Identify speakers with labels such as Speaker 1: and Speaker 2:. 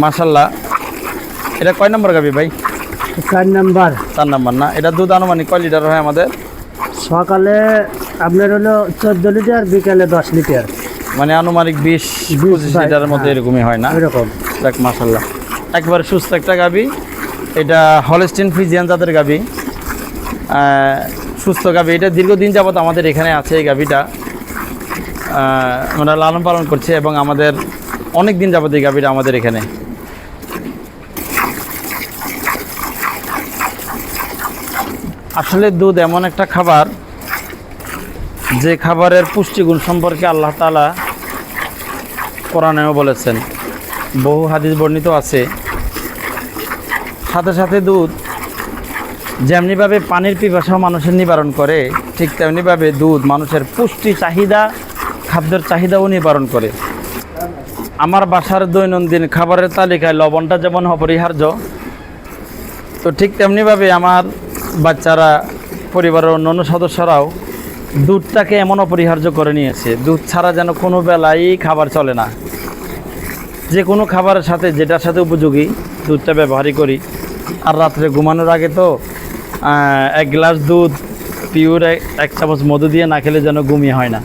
Speaker 1: মাশাআল্লাহ। এটা কয় নম্বর গাভী ভাই?
Speaker 2: 4 নাম্বার।
Speaker 1: 4 নম্বর না? এটা দুধ আনুমানিক কয় লিটার হয় আমাদের?
Speaker 2: সকালে আপনার হলো 14 লিটার, বিকালে 10 লিটার,
Speaker 1: মানে আনুমানিক 20-25 লিটারের মধ্যে এরকমই হয় না?
Speaker 2: এরকম।
Speaker 1: দেখ মাশাআল্লাহ, একবারে সুস্থ একটা গাভী। এটা হলস্টিন ফ্রিজিয়ান জাতের গাভী, সুস্থ গাভী। এটা দীর্ঘদিন যাবত আমাদের এখানে আছে। এই গাভীটা আমরা লালন পালন করছি এবং আমাদের অনেক দিন যাবত এই গাভীটা আমাদের এখানে। আসলে দুধ এমন একটা খাবার, যে খাবারের পুষ্টিগুণ সম্পর্কে আল্লাহ তাআলা কোরআনেও বলেছেন, বহু হাদিস বর্ণিত আছে। সাথে সাথে দুধ যেমনিভাবে পানির পিপাসা মানুষের নিবারণ করে, ঠিক তেমনিভাবে দুধ মানুষের পুষ্টি চাহিদা, খাদ্যের চাহিদাও নিবারণ করে। আমার বাসার দৈনন্দিন খাবারের তালিকায় লবণটা যেমন অপরিহার্য, তো ঠিক তেমনিভাবে আমার বাচ্চারা, পরিবারের অন্যান্য সদস্যরাও দুধটাকে এমন অপরিহার্য করে নিয়েছে। দুধ ছাড়া যেন কোনো বেলাই খাবার চলে না। যে কোনো খাবারের সাথে, যেটার সাথে উপযোগী, দুধটা ব্যবহারই করি। আর রাত্রে ঘুমানোর আগে তো 1 গ্লাস দুধ পিওর 1 চামচ মধু দিয়ে না খেলে যেন ঘুমিয়ে হয় না।